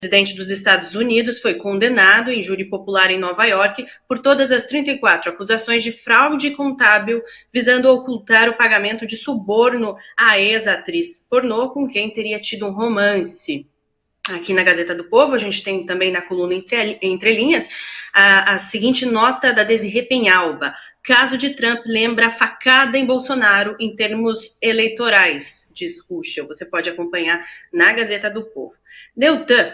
presidente dos Estados Unidos foi condenado em júri popular em Nova York por todas as 34 acusações de fraude contábil visando ocultar o pagamento de suborno à ex-atriz pornô com quem teria tido um romance. Aqui na Gazeta do Povo, a gente tem também na coluna Entre Linhas a seguinte nota da Desirê Penhalba. Caso de Trump lembra facada em Bolsonaro em termos eleitorais, diz Ruschel. Você pode acompanhar na Gazeta do Povo. Deltan,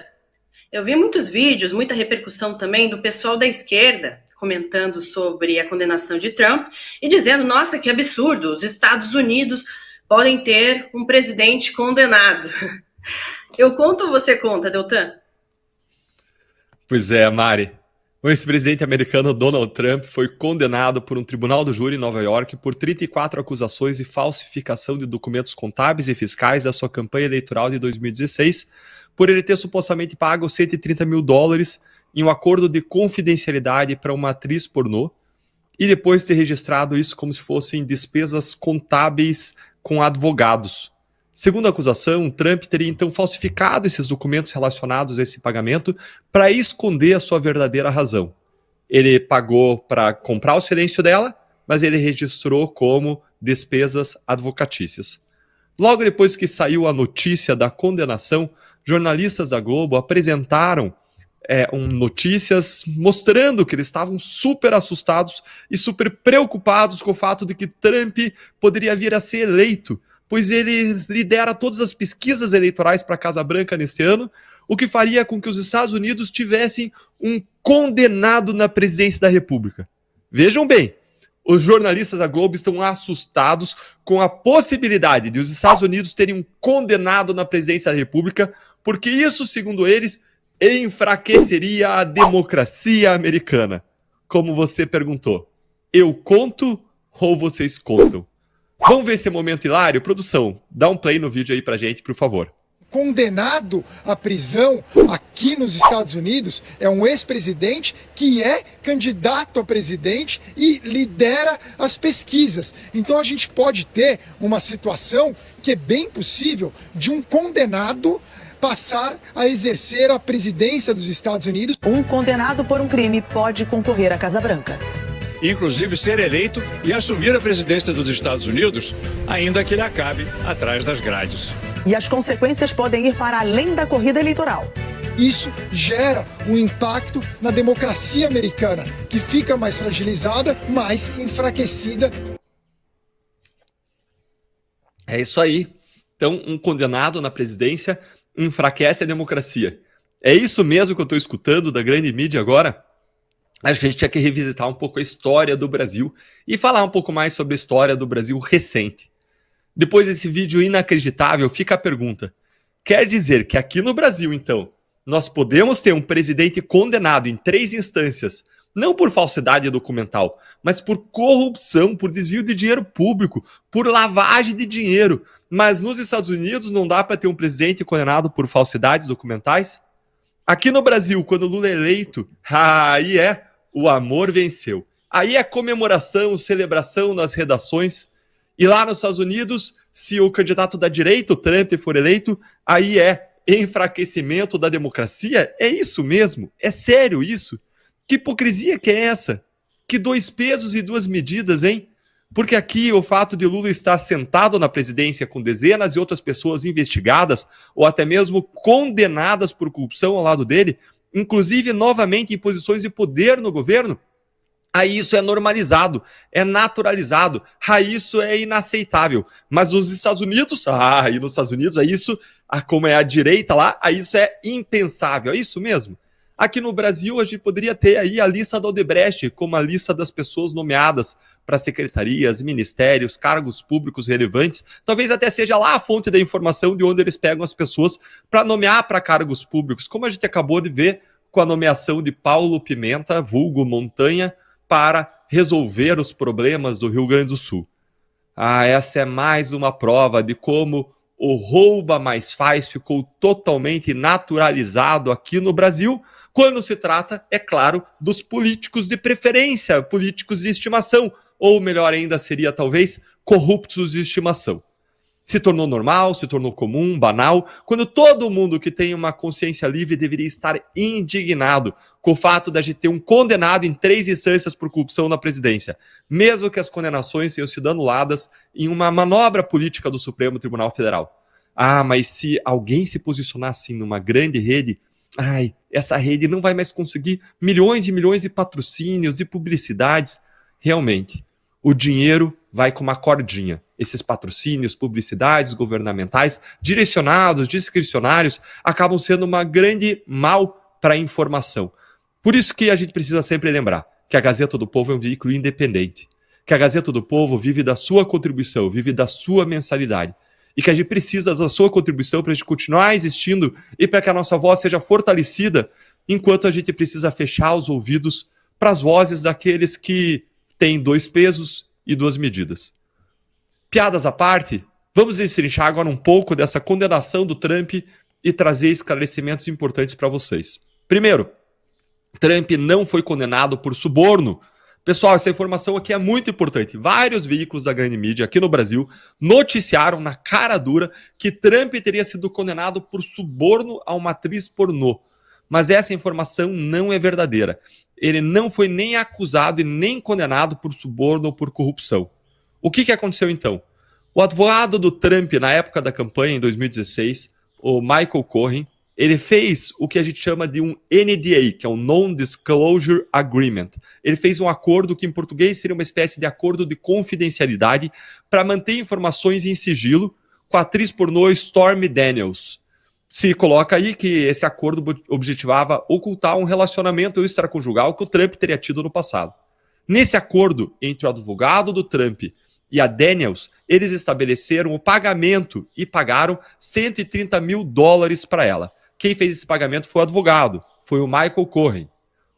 eu vi muitos vídeos, muita repercussão também do pessoal da esquerda comentando sobre a condenação de Trump e dizendo, nossa, que absurdo, os Estados Unidos podem ter um presidente condenado. Eu conto ou você conta, Deltan? Pois é, Mari. O ex-presidente americano Donald Trump foi condenado por um tribunal do júri em Nova York por 34 acusações de falsificação de documentos contábeis e fiscais da sua campanha eleitoral de 2016, por ele ter supostamente pago $130 mil em um acordo de confidencialidade para uma atriz pornô e depois ter registrado isso como se fossem despesas contábeis com advogados. Segundo a acusação, Trump teria então falsificado esses documentos relacionados a esse pagamento para esconder a sua verdadeira razão. Ele pagou para comprar o silêncio dela, mas ele registrou como despesas advocatícias. Logo depois que saiu a notícia da condenação, jornalistas da Globo apresentaram notícias mostrando que eles estavam super assustados e super preocupados com o fato de que Trump poderia vir a ser eleito, pois ele lidera todas as pesquisas eleitorais para a Casa Branca neste ano, o que faria com que os Estados Unidos tivessem um condenado na presidência da República. Vejam bem, os jornalistas da Globo estão assustados com a possibilidade de os Estados Unidos terem um condenado na presidência da República, porque isso, segundo eles, enfraqueceria a democracia americana. Como você perguntou, eu conto ou vocês contam? Vamos ver esse momento hilário? Produção, dá um play no vídeo aí pra gente, por favor. Condenado à prisão aqui nos Estados Unidos é um ex-presidente que é candidato a presidente e lidera as pesquisas. Então a gente pode ter uma situação que é bem possível de um condenado passar a exercer a presidência dos Estados Unidos. Um condenado por um crime pode concorrer à Casa Branca. Inclusive ser eleito e assumir a presidência dos Estados Unidos, ainda que ele acabe atrás das grades. E as consequências podem ir para além da corrida eleitoral. Isso gera um impacto na democracia americana, que fica mais fragilizada, mais enfraquecida. É isso aí. Então, um condenado na presidência enfraquece a democracia. É isso mesmo que eu estou escutando da grande mídia agora? Acho que a gente tinha que revisitar um pouco a história do Brasil e falar um pouco mais sobre a história do Brasil recente. Depois desse vídeo inacreditável, fica a pergunta. Quer dizer que aqui no Brasil, então, nós podemos ter um presidente condenado em 3 instâncias, não por falsidade documental, mas por corrupção, por desvio de dinheiro público, por lavagem de dinheiro. Mas nos Estados Unidos não dá para ter um presidente condenado por falsidades documentais? Aqui no Brasil, quando Lula é eleito, aí o amor venceu. Aí é comemoração, celebração nas redações. E lá nos Estados Unidos, se o candidato da direita, o Trump, for eleito, aí é enfraquecimento da democracia? É isso mesmo? É sério isso? Que hipocrisia que é essa? Que 2 pesos e 2 medidas, hein? Porque aqui o fato de Lula estar sentado na presidência com dezenas de outras pessoas investigadas ou até mesmo condenadas por corrupção ao lado dele, inclusive novamente em posições de poder no governo, aí isso é normalizado, é naturalizado, aí isso é inaceitável. Mas nos Estados Unidos, aí nos Estados Unidos, aí isso, como é a direita lá, aí isso é impensável, é isso mesmo. Aqui no Brasil, a gente poderia ter aí a lista da Odebrecht, como a lista das pessoas nomeadas para secretarias, ministérios, cargos públicos relevantes. Talvez até seja lá a fonte da informação de onde eles pegam as pessoas para nomear para cargos públicos, como a gente acabou de ver com a nomeação de Paulo Pimenta, vulgo Montanha, para resolver os problemas do Rio Grande do Sul. Essa é mais uma prova de como o rouba mais faz ficou totalmente naturalizado aqui no Brasil, quando se trata, é claro, dos políticos de preferência, políticos de estimação, ou melhor ainda seria talvez corruptos de estimação. Se tornou normal, se tornou comum, banal, quando todo mundo que tem uma consciência livre deveria estar indignado com o fato de a gente ter um condenado em 3 instâncias por corrupção na presidência, mesmo que as condenações tenham sido anuladas em uma manobra política do Supremo Tribunal Federal. Ah, mas se alguém se posicionar assim numa grande rede, essa rede não vai mais conseguir milhões e milhões de patrocínios e publicidades. Realmente, o dinheiro vai com uma cordinha. Esses patrocínios, publicidades governamentais, direcionados, discricionários, acabam sendo uma grande mal para a informação. Por isso que a gente precisa sempre lembrar que a Gazeta do Povo é um veículo independente, que a Gazeta do Povo vive da sua contribuição, vive da sua mensalidade, e que a gente precisa da sua contribuição para a gente continuar existindo e para que a nossa voz seja fortalecida, enquanto a gente precisa fechar os ouvidos para as vozes daqueles que têm 2 pesos e 2 medidas. Piadas à parte, vamos destrinchar agora um pouco dessa condenação do Trump e trazer esclarecimentos importantes para vocês. Primeiro, Trump não foi condenado por suborno. Pessoal, essa informação aqui é muito importante. Vários veículos da grande mídia aqui no Brasil noticiaram na cara dura que Trump teria sido condenado por suborno a uma atriz pornô. Mas essa informação não é verdadeira. Ele não foi nem acusado e nem condenado por suborno ou por corrupção. O que aconteceu então? O advogado do Trump na época da campanha, em 2016, o Michael Cohen, ele fez o que a gente chama de um NDA, que é um Non-Disclosure Agreement. Ele fez um acordo que em português seria uma espécie de acordo de confidencialidade para manter informações em sigilo com a atriz pornô Stormy Daniels. Se coloca aí que esse acordo objetivava ocultar um relacionamento extraconjugal que o Trump teria tido no passado. Nesse acordo entre o advogado do Trump e a Daniels, eles estabeleceram o pagamento e pagaram $130 mil para ela. Quem fez esse pagamento foi o advogado, foi o Michael Cohen.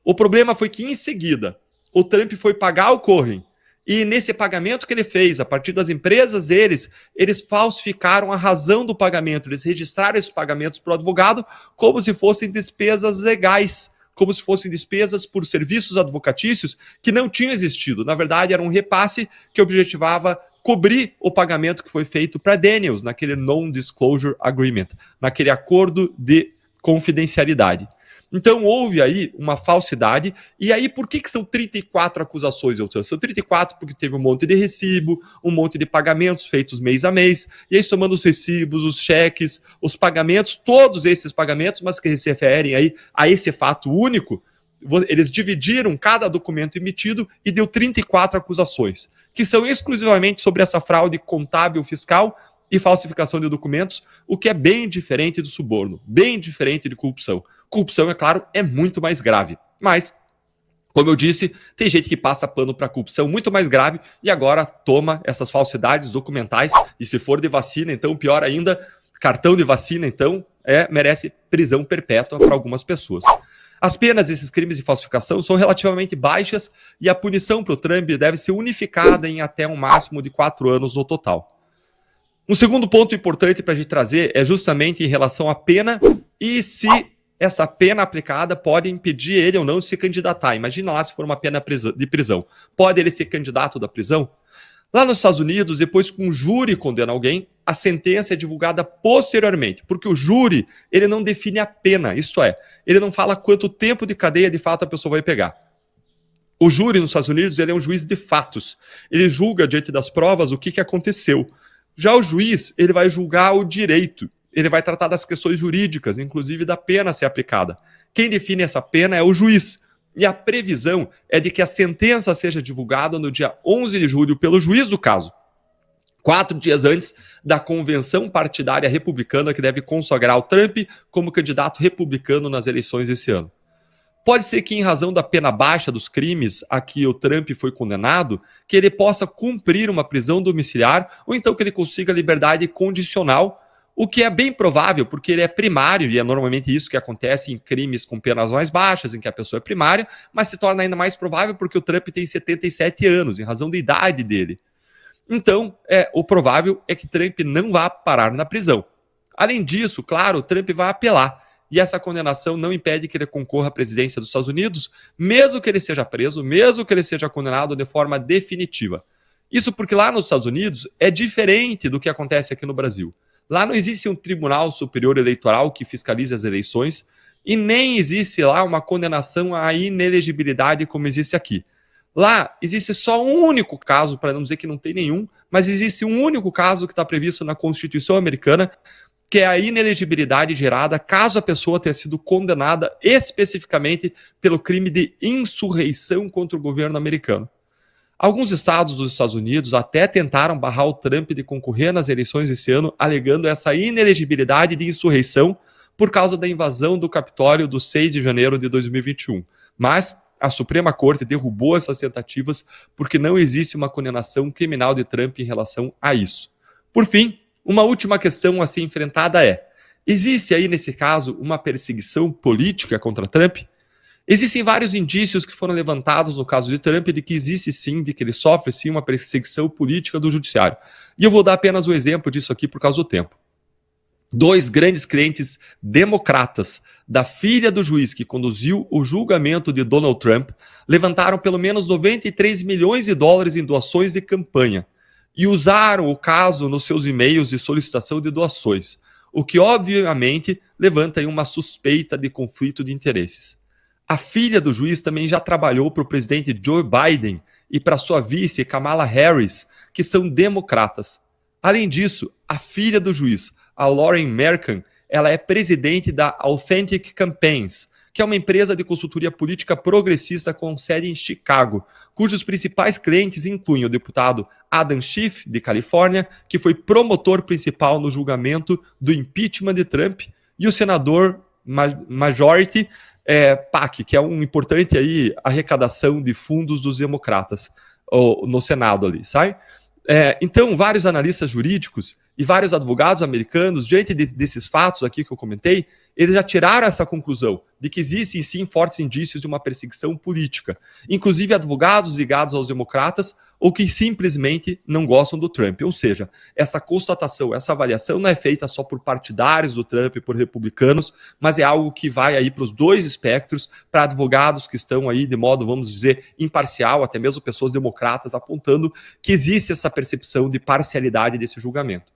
O problema foi que, em seguida, o Trump foi pagar o Cohen. E nesse pagamento que ele fez, a partir das empresas deles, eles falsificaram a razão do pagamento. Eles registraram esses pagamentos para o advogado como se fossem despesas legais, como se fossem despesas por serviços advocatícios que não tinham existido. Na verdade, era um repasse que objetivava cobrir o pagamento que foi feito para Daniels, naquele Non-Disclosure Agreement, naquele acordo de confidencialidade. Então, houve aí uma falsidade. E aí, por que são 34 acusações? São 34 porque teve um monte de recibo, um monte de pagamentos feitos mês a mês, e aí somando os recibos, os cheques, os pagamentos, todos esses pagamentos, mas que se referem aí a esse fato único, eles dividiram cada documento emitido e deu 34 acusações, que são exclusivamente sobre essa fraude contábil fiscal e falsificação de documentos, o que é bem diferente do suborno, bem diferente de corrupção. Corrupção, é claro, é muito mais grave, mas, como eu disse, tem gente que passa pano para corrupção muito mais grave e agora toma essas falsidades documentais, e se for de vacina, então pior ainda, cartão de vacina, então, merece prisão perpétua para algumas pessoas. As penas desses crimes de falsificação são relativamente baixas e a punição para o Trump deve ser unificada em até um máximo de 4 anos no total. Um segundo ponto importante para a gente trazer é justamente em relação à pena e se essa pena aplicada pode impedir ele ou não de se candidatar. Imagina lá se for uma pena de prisão. Pode ele ser candidato da prisão? Lá nos Estados Unidos, depois que um júri condena alguém, a sentença é divulgada posteriormente, porque o júri ele não define a pena, isto é, ele não fala quanto tempo de cadeia de fato a pessoa vai pegar. O júri nos Estados Unidos ele é um juiz de fatos, ele julga diante das provas o que aconteceu. Já o juiz ele vai julgar o direito, ele vai tratar das questões jurídicas, inclusive da pena a ser aplicada. Quem define essa pena é o juiz. E a previsão é de que a sentença seja divulgada no dia 11 de julho pelo juiz do caso, 4 dias antes da convenção partidária republicana que deve consagrar o Trump como candidato republicano nas eleições desse ano. Pode ser que, em razão da pena baixa dos crimes a que o Trump foi condenado, que ele possa cumprir uma prisão domiciliar ou então que ele consiga liberdade condicional, o que é bem provável, porque ele é primário, e é normalmente isso que acontece em crimes com penas mais baixas, em que a pessoa é primária, mas se torna ainda mais provável porque o Trump tem 77 anos, em razão da idade dele. Então, o provável é que Trump não vá parar na prisão. Além disso, claro, o Trump vai apelar, e essa condenação não impede que ele concorra à presidência dos Estados Unidos, mesmo que ele seja preso, mesmo que ele seja condenado de forma definitiva. Isso porque lá nos Estados Unidos é diferente do que acontece aqui no Brasil. Lá não existe um Tribunal Superior Eleitoral que fiscalize as eleições e nem existe lá uma condenação à inelegibilidade como existe aqui. Lá existe só um único caso, para não dizer que não tem nenhum, mas existe um único caso que está previsto na Constituição americana, que é a inelegibilidade gerada caso a pessoa tenha sido condenada especificamente pelo crime de insurreição contra o governo americano. Alguns estados dos Estados Unidos até tentaram barrar o Trump de concorrer nas eleições esse ano, alegando essa inelegibilidade de insurreição por causa da invasão do Capitólio do 6 de janeiro de 2021. Mas a Suprema Corte derrubou essas tentativas porque não existe uma condenação criminal de Trump em relação a isso. Por fim, uma última questão a ser enfrentada é: existe aí nesse caso uma perseguição política contra Trump? Existem vários indícios que foram levantados no caso de Trump de que existe sim, de que ele sofre sim uma perseguição política do judiciário. E eu vou dar apenas um exemplo disso aqui por causa do tempo. 2 grandes clientes democratas da filha do juiz que conduziu o julgamento de Donald Trump levantaram pelo menos 93 milhões de dólares em doações de campanha e usaram o caso nos seus e-mails de solicitação de doações, o que obviamente levanta aí uma suspeita de conflito de interesses. A filha do juiz também já trabalhou para o presidente Joe Biden e para sua vice Kamala Harris, que são democratas. Além disso, a filha do juiz, a Lauren Merkin, ela é presidente da Authentic Campaigns, que é uma empresa de consultoria política progressista com sede em Chicago, cujos principais clientes incluem o deputado Adam Schiff, de Califórnia, que foi promotor principal no julgamento do impeachment de Trump, e o senador Majority PAC, que é uma importante aí arrecadação de fundos dos democratas no Senado ali, sabe? Então, vários analistas jurídicos e vários advogados americanos, diante desses fatos aqui que eu comentei, eles já tiraram essa conclusão de que existem sim fortes indícios de uma perseguição política, inclusive advogados ligados aos democratas ou que simplesmente não gostam do Trump. Ou seja, essa constatação, essa avaliação não é feita só por partidários do Trump e por republicanos, mas é algo que vai aí para os dois espectros, para advogados que estão aí de modo, vamos dizer, imparcial, até mesmo pessoas democratas, apontando que existe essa percepção de parcialidade desse julgamento.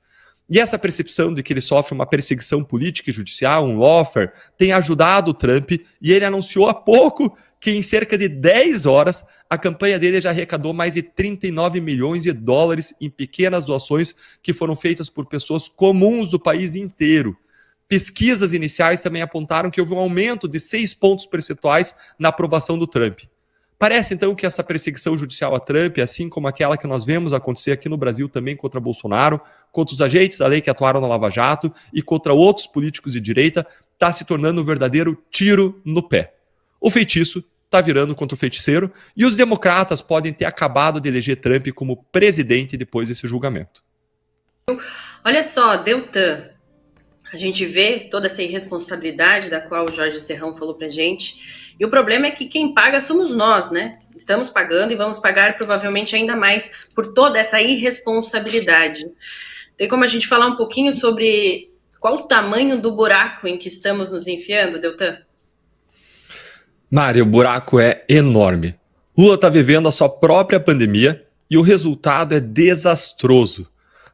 E essa percepção de que ele sofre uma perseguição política e judicial, um lawfare, tem ajudado o Trump, e ele anunciou há pouco que em cerca de 10 horas a campanha dele já arrecadou mais de 39 milhões de dólares em pequenas doações que foram feitas por pessoas comuns do país inteiro. Pesquisas iniciais também apontaram que houve um aumento de 6 pontos percentuais na aprovação do Trump. Parece, então, que essa perseguição judicial a Trump, assim como aquela que nós vemos acontecer aqui no Brasil também contra Bolsonaro, contra os agentes da lei que atuaram na Lava Jato e contra outros políticos de direita, está se tornando um verdadeiro tiro no pé. O feitiço está virando contra o feiticeiro e os democratas podem ter acabado de eleger Trump como presidente depois desse julgamento. Olha só, Deltan, a gente vê toda essa irresponsabilidade da qual o Jorge Serrão falou pra gente, e o problema é que quem paga somos nós, né? Estamos pagando e vamos pagar provavelmente ainda mais por toda essa irresponsabilidade. Tem como a gente falar um pouquinho sobre qual o tamanho do buraco em que estamos nos enfiando, Deltan? Mário, o buraco é enorme. Lula está vivendo a sua própria pandemia e o resultado é desastroso.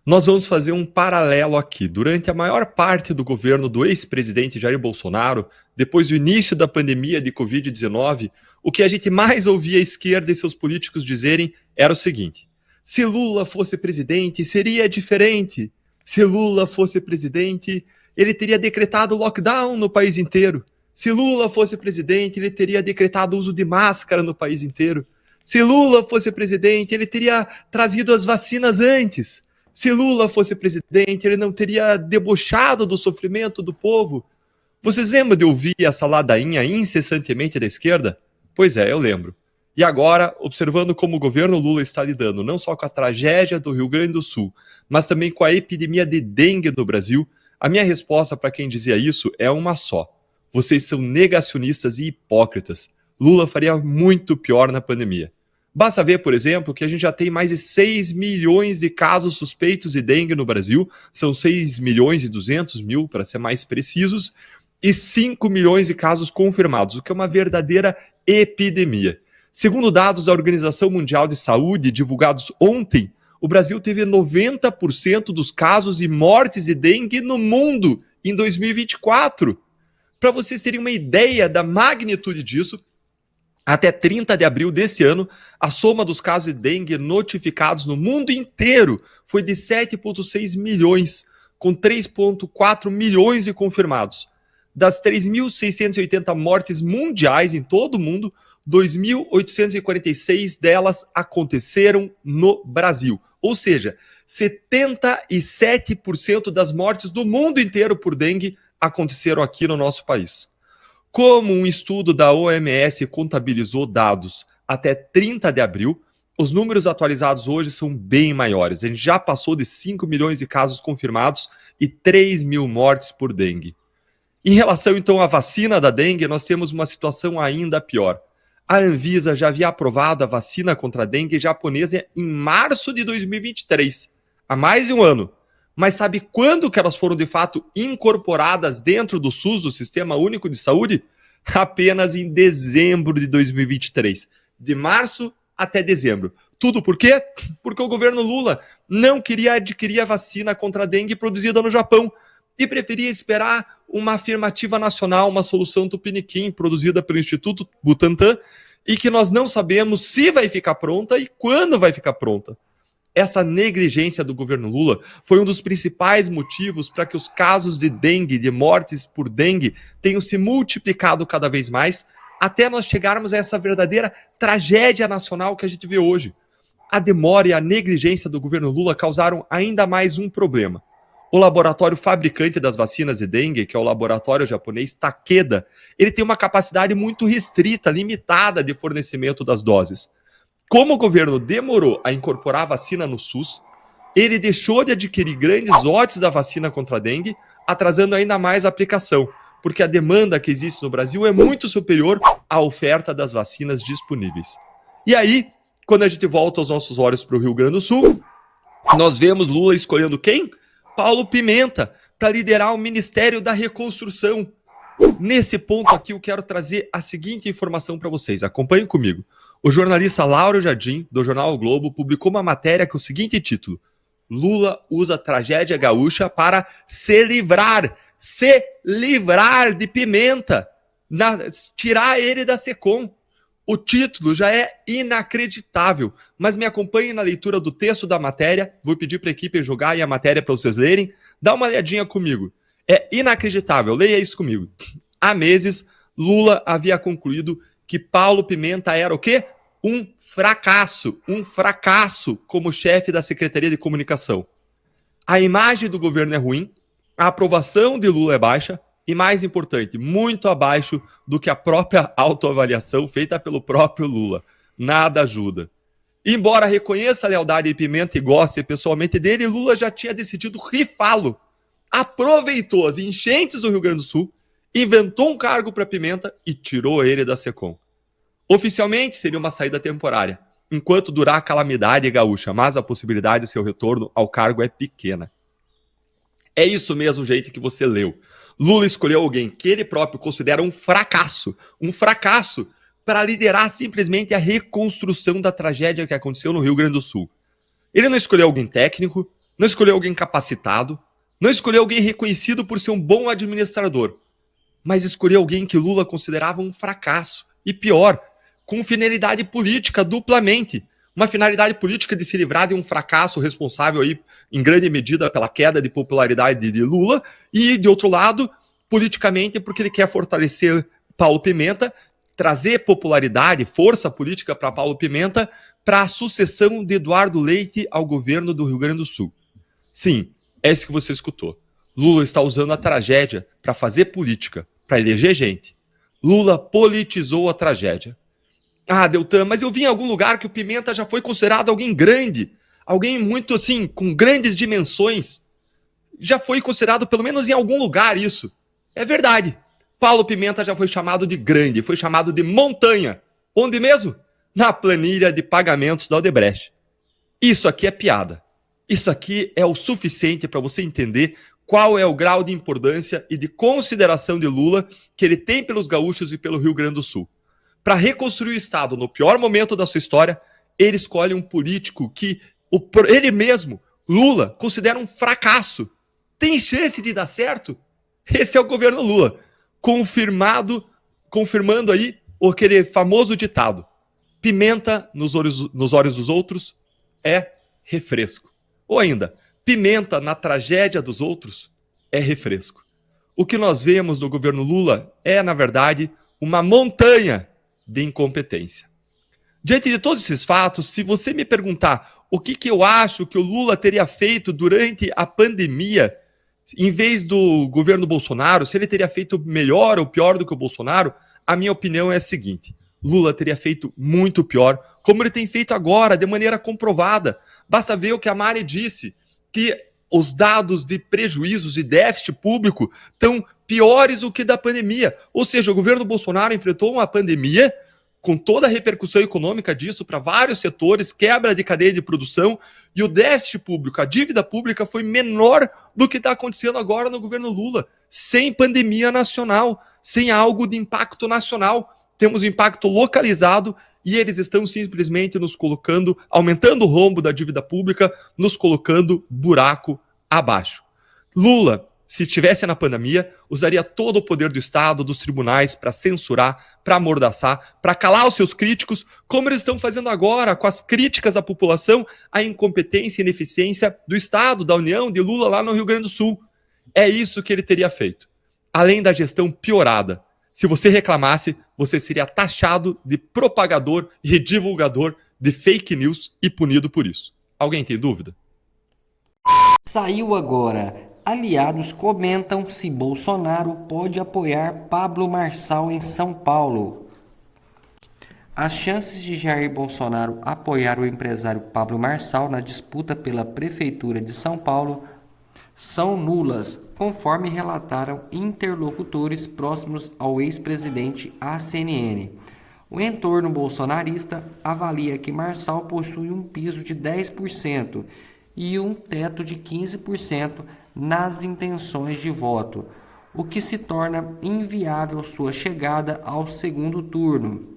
Nós vamos fazer um paralelo aqui. Durante a maior parte do governo do ex-presidente Jair Bolsonaro, depois do início da pandemia de Covid-19, o que a gente mais ouvia a esquerda e seus políticos dizerem era o seguinte: se Lula fosse presidente, seria diferente. Se Lula fosse presidente, ele teria decretado lockdown no país inteiro. Se Lula fosse presidente, ele teria decretado o uso de máscara no país inteiro. Se Lula fosse presidente, ele teria trazido as vacinas antes. Se Lula fosse presidente, ele não teria debochado do sofrimento do povo. Vocês lembram de ouvir essa ladainha incessantemente da esquerda? Pois é, eu lembro. E agora, observando como o governo Lula está lidando não só com a tragédia do Rio Grande do Sul, mas também com a epidemia de dengue no Brasil, a minha resposta para quem dizia isso é uma só. Vocês são negacionistas e hipócritas. Lula faria muito pior na pandemia. Basta ver, por exemplo, que a gente já tem mais de 6 milhões de casos suspeitos de dengue no Brasil, são 6 milhões e 200 mil, para ser mais precisos, e 5 milhões de casos confirmados, o que é uma verdadeira epidemia. Segundo dados da Organização Mundial de Saúde, divulgados ontem, o Brasil teve 90% dos casos e mortes de dengue no mundo em 2024. Para vocês terem uma ideia da magnitude disso, até 30 de abril desse ano, a soma dos casos de dengue notificados no mundo inteiro foi de 7,6 milhões, com 3,4 milhões de confirmados. Das 3.680 mortes mundiais em todo o mundo, 2.846 delas aconteceram no Brasil. Ou seja, 77% das mortes do mundo inteiro por dengue aconteceram aqui no nosso país. Como um estudo da OMS contabilizou dados até 30 de abril, os números atualizados hoje são bem maiores. A gente já passou de 5 milhões de casos confirmados e 3 mil mortes por dengue. Em relação, então, à vacina da dengue, nós temos uma situação ainda pior. A Anvisa já havia aprovado a vacina contra a dengue japonesa em março de 2023, há mais de um ano. Mas sabe quando que elas foram, de fato, incorporadas dentro do SUS, do Sistema Único de Saúde? Apenas em dezembro de 2023. De março até dezembro. Tudo por quê? Porque o governo Lula não queria adquirir a vacina contra a dengue produzida no Japão e preferia esperar uma afirmativa nacional, uma solução tupiniquim produzida pelo Instituto Butantan e que nós não sabemos se vai ficar pronta e quando vai ficar pronta. Essa negligência do governo Lula foi um dos principais motivos para que os casos de dengue, de mortes por dengue, tenham se multiplicado cada vez mais, até nós chegarmos a essa verdadeira tragédia nacional que a gente vê hoje. A demora e a negligência do governo Lula causaram ainda mais um problema. O laboratório fabricante das vacinas de dengue, que é o laboratório japonês Takeda, ele tem uma capacidade muito restrita, limitada de fornecimento das doses. Como o governo demorou a incorporar a vacina no SUS, ele deixou de adquirir grandes lotes da vacina contra a dengue, atrasando ainda mais a aplicação, porque a demanda que existe no Brasil é muito superior à oferta das vacinas disponíveis. E aí, quando a gente volta os nossos olhos para o Rio Grande do Sul, nós vemos Lula escolhendo quem? Paulo Pimenta, para liderar o Ministério da Reconstrução. Nesse ponto aqui, eu quero trazer a seguinte informação para vocês. Acompanhem comigo. O jornalista Lauro Jardim, do jornal O Globo, publicou uma matéria com o seguinte título: Lula usa a tragédia gaúcha para se livrar de Pimenta, tirar ele da SECOM. O título já é inacreditável, mas me acompanhem na leitura do texto da matéria. Vou pedir para a equipe jogar aí a matéria para vocês lerem. Dá uma olhadinha comigo. É inacreditável, leia isso comigo. Há meses, Lula havia concluído que Paulo Pimenta era o quê? Um fracasso como chefe da Secretaria de Comunicação. A imagem do governo é ruim, a aprovação de Lula é baixa e, mais importante, muito abaixo do que a própria autoavaliação feita pelo próprio Lula. Nada ajuda. Embora reconheça a lealdade de Pimenta e goste pessoalmente dele, Lula já tinha decidido rifá-lo. Aproveitou as enchentes do Rio Grande do Sul, inventou um cargo para Pimenta e tirou ele da SECOM. Oficialmente seria uma saída temporária, enquanto durar a calamidade gaúcha, mas a possibilidade de seu retorno ao cargo é pequena. É isso mesmo, gente, que você leu. Lula escolheu alguém que ele próprio considera um fracasso para liderar simplesmente a reconstrução da tragédia que aconteceu no Rio Grande do Sul. Ele não escolheu alguém técnico, não escolheu alguém capacitado, não escolheu alguém reconhecido por ser um bom administrador, mas escolheu alguém que Lula considerava um fracasso. E pior, com finalidade política duplamente. Uma finalidade política de se livrar de um fracasso responsável aí, em grande medida, pela queda de popularidade de Lula, e, de outro lado, politicamente, porque ele quer fortalecer Paulo Pimenta, trazer popularidade, força política para Paulo Pimenta, para a sucessão de Eduardo Leite ao governo do Rio Grande do Sul. Sim, é isso que você escutou. Lula está usando a tragédia para fazer política, para eleger gente. Lula politizou a tragédia. Ah, Deltan, mas eu vi em algum lugar que o Pimenta já foi considerado alguém grande, alguém muito assim, com grandes dimensões. Já foi considerado, pelo menos em algum lugar, isso. É verdade. Paulo Pimenta já foi chamado de grande, foi chamado de montanha. Onde mesmo? Na planilha de pagamentos da Odebrecht. Isso aqui é piada. Isso aqui é o suficiente para você entender qual é o grau de importância e de consideração de Lula que ele tem pelos gaúchos e pelo Rio Grande do Sul. para reconstruir o Estado no pior momento da sua história, ele escolhe um político que ele mesmo, Lula, considera um fracasso. Tem chance de dar certo? Esse é o governo Lula, confirmando aí aquele famoso ditado: pimenta nos olhos dos outros é refresco. Ou ainda, pimenta na tragédia dos outros é refresco. O que nós vemos no governo Lula é, na verdade, uma montanha de incompetência. Diante de todos esses fatos, se você me perguntar o que eu acho que o Lula teria feito durante a pandemia, em vez do governo Bolsonaro, se ele teria feito melhor ou pior do que o Bolsonaro, a minha opinião é a seguinte: Lula teria feito muito pior, como ele tem feito agora, de maneira comprovada. Basta ver o que a Mari disse, que os dados de prejuízos e déficit público estão piores do que da pandemia. Ou seja, o governo Bolsonaro enfrentou uma pandemia com toda a repercussão econômica disso para vários setores, quebra de cadeia de produção, e o déficit público, a dívida pública foi menor do que está acontecendo agora no governo Lula, sem pandemia nacional, sem algo de impacto nacional. Temos impacto localizado e eles estão simplesmente nos colocando, aumentando o rombo da dívida pública, nos colocando buraco abaixo. Lula, se estivesse na pandemia, usaria todo o poder do Estado, dos tribunais, para censurar, para amordaçar, para calar os seus críticos, como eles estão fazendo agora com as críticas à população, à incompetência e ineficiência do Estado, da União, de Lula lá no Rio Grande do Sul. É isso que ele teria feito. Além da gestão piorada. Se você reclamasse, você seria taxado de propagador e divulgador de fake news e punido por isso. Alguém tem dúvida? Saiu agora. Aliados comentam se Bolsonaro pode apoiar Pablo Marçal em São Paulo. As chances de Jair Bolsonaro apoiar o empresário Pablo Marçal na disputa pela Prefeitura de São Paulo são nulas, conforme relataram interlocutores próximos ao ex-presidente à CNN. O entorno bolsonarista avalia que Marçal possui um piso de 10% e um teto de 15% nas intenções de voto, o que se torna inviável sua chegada ao segundo turno.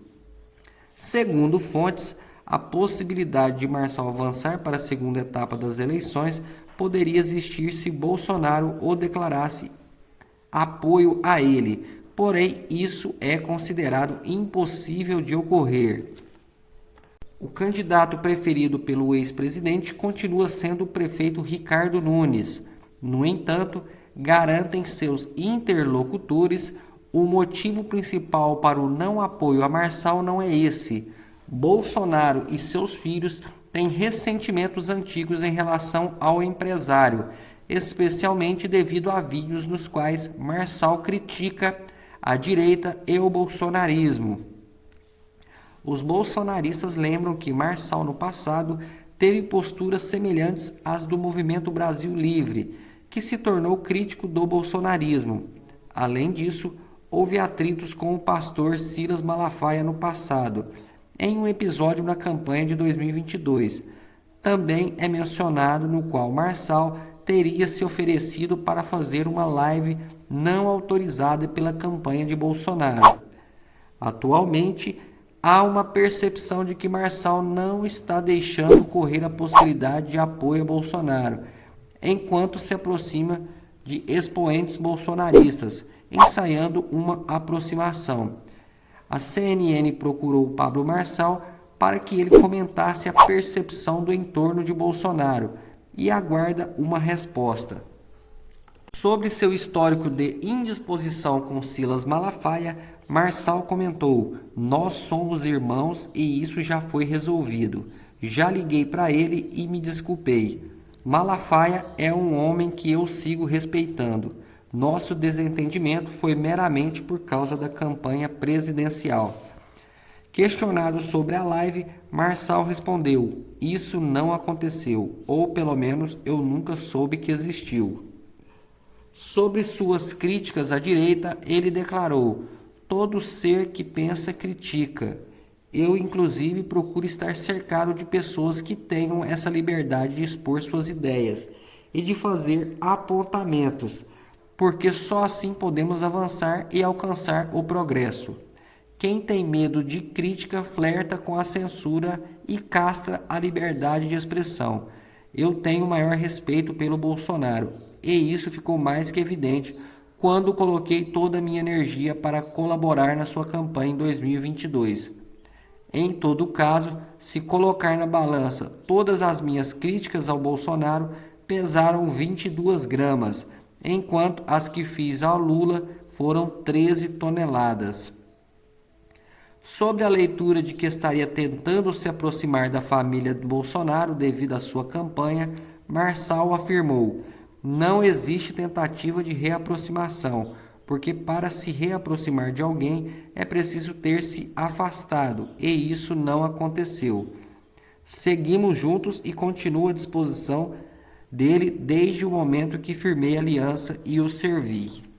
Segundo fontes, a possibilidade de Marçal avançar para a segunda etapa das eleições poderia existir se Bolsonaro o declarasse apoio a ele, porém isso é considerado impossível de ocorrer. O candidato preferido pelo ex-presidente continua sendo o prefeito Ricardo Nunes. No entanto, garantem seus interlocutores, o motivo principal para o não apoio a Marçal não é esse. Bolsonaro e seus filhos têm ressentimentos antigos em relação ao empresário, especialmente devido a vídeos nos quais Marçal critica a direita e o bolsonarismo. Os bolsonaristas lembram que Marçal, no passado, teve posturas semelhantes às do Movimento Brasil Livre, que se tornou crítico do bolsonarismo. Além disso, houve atritos com o pastor Silas Malafaia no passado, em um episódio na campanha de 2022. Também é mencionado no qual Marçal teria se oferecido para fazer uma live não autorizada pela campanha de Bolsonaro. Atualmente, há uma percepção de que Marçal não está deixando correr a possibilidade de apoio a Bolsonaro, enquanto se aproxima de expoentes bolsonaristas, ensaiando uma aproximação. A CNN procurou Pablo Marçal para que ele comentasse a percepção do entorno de Bolsonaro e aguarda uma resposta. Sobre seu histórico de indisposição com Silas Malafaia, Marçal comentou: "Nós somos irmãos e isso já foi resolvido. Já liguei para ele e me desculpei. Malafaia é um homem que eu sigo respeitando. Nosso desentendimento foi meramente por causa da campanha presidencial." Questionado sobre a live, Marçal respondeu: "Isso não aconteceu, ou pelo menos eu nunca soube que existiu." Sobre suas críticas à direita, ele declarou: "Todo ser que pensa critica. Eu, inclusive, procuro estar cercado de pessoas que tenham essa liberdade de expor suas ideias e de fazer apontamentos, porque só assim podemos avançar e alcançar o progresso. Quem tem medo de crítica flerta com a censura e castra a liberdade de expressão. Eu tenho maior respeito pelo Bolsonaro, e isso ficou mais que evidente quando coloquei toda a minha energia para colaborar na sua campanha em 2022. Em todo caso, se colocar na balança todas as minhas críticas ao Bolsonaro, pesaram 22 gramas, enquanto as que fiz ao Lula foram 13 toneladas. Sobre a leitura de que estaria tentando se aproximar da família do Bolsonaro devido à sua campanha, Marçal afirmou: não existe tentativa de reaproximação, porque para se reaproximar de alguém é preciso ter se afastado, e isso não aconteceu. Seguimos juntos e continuo à disposição dele desde o momento que firmei a aliança e o servi.